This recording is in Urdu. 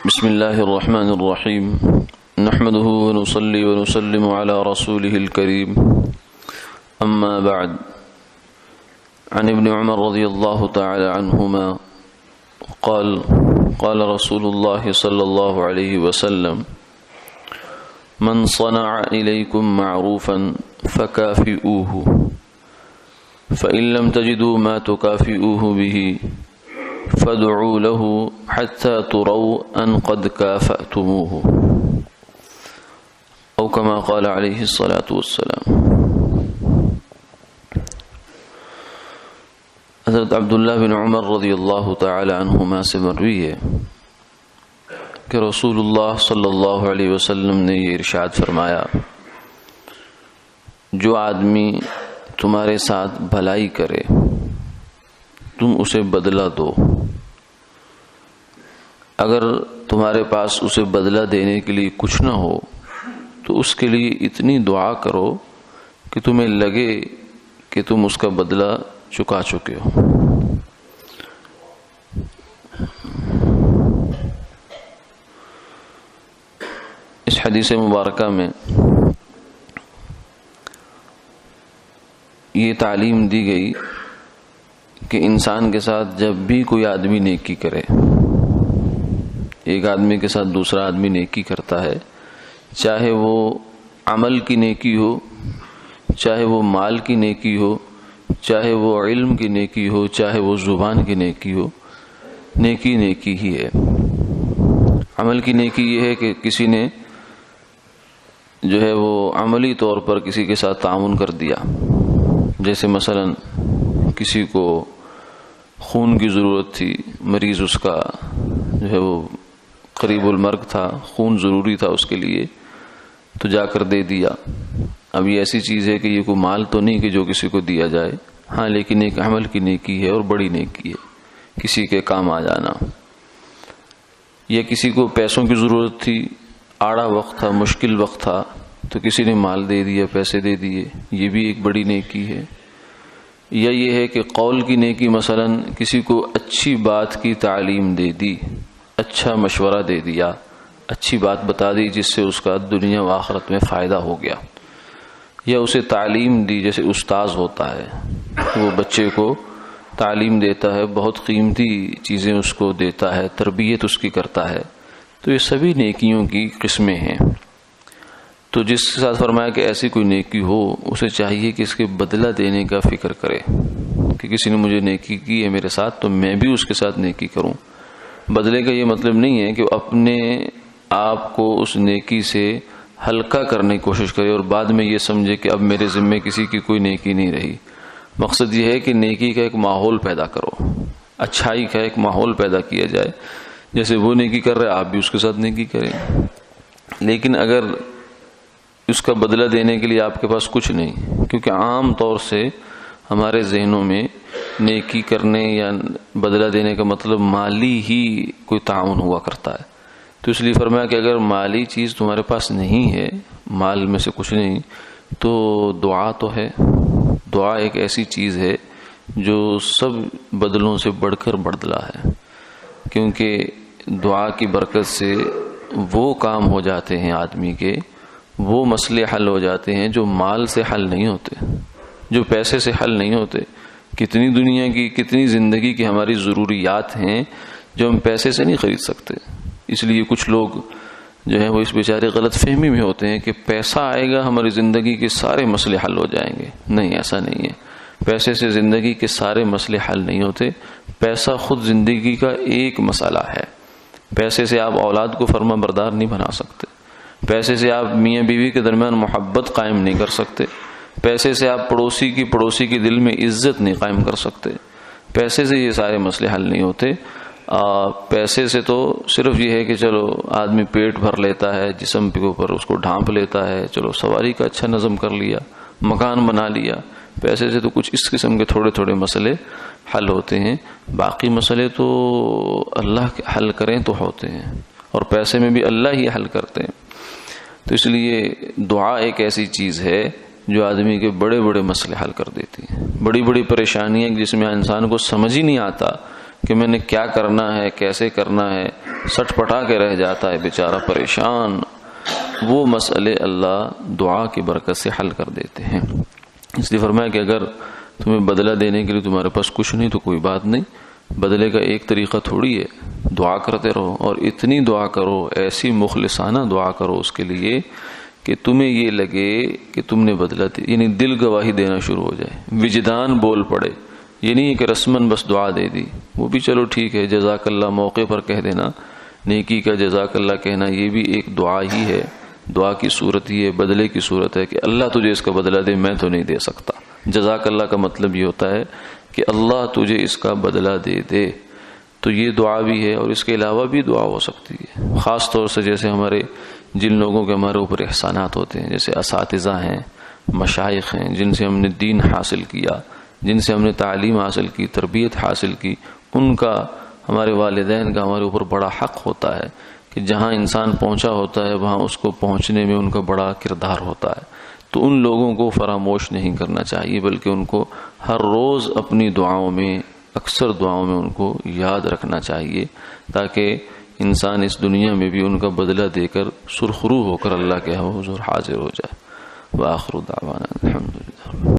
بسم الله الرحمن الرحيم نحمده ونصلي ونسلم على رسوله الكريم أما بعد عن ابن عمر رضي الله تعالى عنهما قال قال رسول الله صلى الله عليه وسلم من صنع إليكم معروفا فكافئوه فإن لم تجدوا ما تكافئوه به فادعوا له حتى تروا أن قد كافأتموه أو كما قال عليه الصلاة والسلام۔ حضرت عبداللہ بن عمر رضی اللہ تعالی عنہما سے مروی ہے کہ رسول اللہ صلی اللہ علیہ وسلم نے یہ ارشاد فرمایا، جو آدمی تمہارے ساتھ بھلائی کرے تم اسے بدلہ دو، اگر تمہارے پاس اسے بدلہ دینے کے لیے کچھ نہ ہو تو اس کے لیے اتنی دعا کرو کہ تمہیں لگے کہ تم اس کا بدلہ چکا چکے ہو۔ اس حدیث مبارکہ میں یہ تعلیم دی گئی کہ انسان کے ساتھ جب بھی کوئی آدمی نیکی کرے، ایک آدمی کے ساتھ دوسرا آدمی نیکی کرتا ہے، چاہے وہ عمل کی نیکی ہو، چاہے وہ مال کی نیکی ہو، چاہے وہ علم کی نیکی ہو، چاہے وہ زبان کی نیکی ہو، نیکی نیکی ہی ہے۔ عمل کی نیکی یہ ہے کہ کسی نے جو ہے وہ عملی طور پر کسی کے ساتھ تعاون کر دیا، جیسے مثلا کسی کو خون کی ضرورت تھی، مریض اس کا جو ہے وہ قریب المرگ تھا، خون ضروری تھا اس کے لیے، تو جا کر دے دیا۔ اب یہ ایسی چیز ہے کہ یہ کوئی مال تو نہیں کہ جو کسی کو دیا جائے، ہاں لیکن ایک عمل کی نیکی ہے اور بڑی نیکی ہے، کسی کے کام آ جانا۔ یا کسی کو پیسوں کی ضرورت تھی، آڑا وقت تھا، مشکل وقت تھا، تو کسی نے مال دے دیا، پیسے دے دیے، یہ بھی ایک بڑی نیکی ہے۔ یا یہ ہے کہ قول کی نیکی، مثلا کسی کو اچھی بات کی تعلیم دے دی، اچھا مشورہ دے دیا، اچھی بات بتا دی جس سے اس کا دنیا و آخرت میں فائدہ ہو گیا۔ یا اسے تعلیم دی، جیسے استاذ ہوتا ہے وہ بچے کو تعلیم دیتا ہے، بہت قیمتی چیزیں اس کو دیتا ہے، تربیت اس کی کرتا ہے، تو یہ سبھی نیکیوں کی قسمیں ہیں۔ تو جس کے ساتھ فرمایا کہ ایسی کوئی نیکی ہو، اسے چاہیے کہ اس کے بدلہ دینے کا فکر کرے کہ کسی نے مجھے نیکی کی ہے میرے ساتھ تو میں بھی اس کے ساتھ نیکی کروں۔ بدلے کا یہ مطلب نہیں ہے کہ اپنے آپ کو اس نیکی سے ہلکا کرنے کی کوشش کرے اور بعد میں یہ سمجھے کہ اب میرے ذمے کسی کی کوئی نیکی نہیں رہی۔ مقصد یہ ہے کہ نیکی کا ایک ماحول پیدا کرو، اچھائی کا ایک ماحول پیدا کیا جائے، جیسے وہ نیکی کر رہے آپ بھی اس کے ساتھ نیکی کریں۔ لیکن اگر اس کا بدلہ دینے کے لیے آپ کے پاس کچھ نہیں، کیونکہ عام طور سے ہمارے ذہنوں میں نیکی کرنے یا بدلہ دینے کا مطلب مالی ہی کوئی تعاون ہوا کرتا ہے، تو اس لیے فرمایا کہ اگر مالی چیز تمہارے پاس نہیں ہے، مال میں سے کچھ نہیں، تو دعا تو ہے۔ دعا ایک ایسی چیز ہے جو سب بدلوں سے بڑھ کر بدلہ ہے، کیونکہ دعا کی برکت سے وہ کام ہو جاتے ہیں آدمی کے، وہ مسئلے حل ہو جاتے ہیں جو مال سے حل نہیں ہوتے، جو پیسے سے حل نہیں ہوتے۔ کتنی دنیا کی، کتنی زندگی کی ہماری ضروریات ہیں جو ہم پیسے سے نہیں خرید سکتے۔ اس لیے کچھ لوگ جو ہیں وہ اس بیچارے غلط فہمی میں ہوتے ہیں کہ پیسہ آئے گا ہماری زندگی کے سارے مسئلے حل ہو جائیں گے۔ نہیں، ایسا نہیں ہے۔ پیسے سے زندگی کے سارے مسئلے حل نہیں ہوتے، پیسہ خود زندگی کا ایک مسئلہ ہے۔ پیسے سے آپ اولاد کو فرما بردار نہیں بنا سکتے، پیسے سے آپ میاں بیوی کے درمیان محبت قائم نہیں کر سکتے، پیسے سے آپ پڑوسی کی دل میں عزت نہیں قائم کر سکتے، پیسے سے یہ سارے مسئلے حل نہیں ہوتے۔ پیسے سے تو صرف یہ ہے کہ چلو آدمی پیٹ بھر لیتا ہے، جسم کے اوپر اس کو ڈھانپ لیتا ہے، چلو سواری کا اچھا نظم کر لیا، مکان بنا لیا۔ پیسے سے تو کچھ اس قسم کے تھوڑے تھوڑے مسئلے حل ہوتے ہیں، باقی مسئلے تو اللہ حل کریں تو ہوتے ہیں، اور پیسے میں بھی اللہ ہی حل کرتے ہیں۔ تو اس لیے دعا ایک ایسی چیز ہے جو آدمی کے بڑے بڑے مسئلے حل کر دیتی ہیں، بڑی بڑی پریشانیاں جس میں انسان کو سمجھ ہی نہیں آتا کہ میں نے کیا کرنا ہے، کیسے کرنا ہے، سٹ پٹا کے رہ جاتا ہے بیچارہ پریشان، وہ مسئلے اللہ دعا کی برکت سے حل کر دیتے ہیں۔ اس لیے فرمایا کہ اگر تمہیں بدلہ دینے کے لیے تمہارے پاس کچھ نہیں تو کوئی بات نہیں، بدلے کا ایک طریقہ تھوڑی ہے، دعا کرتے رہو، اور اتنی دعا کرو، ایسی مخلصانہ دعا کرو اس کے لیے کہ تمہیں یہ لگے کہ تم نے بدلہ دی، یعنی دل گواہی دینا شروع ہو جائے، وجدان بول پڑے۔ یہ نہیں ہے کہ رسماً بس دعا دے دی، وہ بھی چلو ٹھیک ہے، جزاک اللہ موقع پر کہہ دینا، نیکی کا جزاک اللہ کہنا یہ بھی ایک دعا ہی ہے، دعا کی صورت ہی ہے، بدلے کی صورت ہے کہ اللہ تجھے اس کا بدلہ دے، میں تو نہیں دے سکتا۔ جزاک اللہ کا مطلب یہ ہوتا ہے کہ اللہ تجھے اس کا بدلہ دے دے، تو یہ دعا بھی ہے، اور اس کے علاوہ بھی دعا ہو سکتی ہے، خاص طور سے جیسے ہمارے جن لوگوں کے ہمارے اوپر احسانات ہوتے ہیں، جیسے اساتذہ ہیں، مشائخ ہیں، جن سے ہم نے دین حاصل کیا، جن سے ہم نے تعلیم حاصل کی، تربیت حاصل کی، ان کا، ہمارے والدین کا ہمارے اوپر بڑا حق ہوتا ہے کہ جہاں انسان پہنچا ہوتا ہے وہاں اس کو پہنچنے میں ان کا بڑا کردار ہوتا ہے، تو ان لوگوں کو فراموش نہیں کرنا چاہیے، بلکہ ان کو ہر روز اپنی دعاؤں میں، اکثر دعاؤں میں ان کو یاد رکھنا چاہیے، تاکہ انسان اس دنیا میں بھی ان کا بدلہ دے کر سرخرو ہو کر اللہ کے حضور حاضر ہو جائے۔ وآخر دعوانا الحمدللہ۔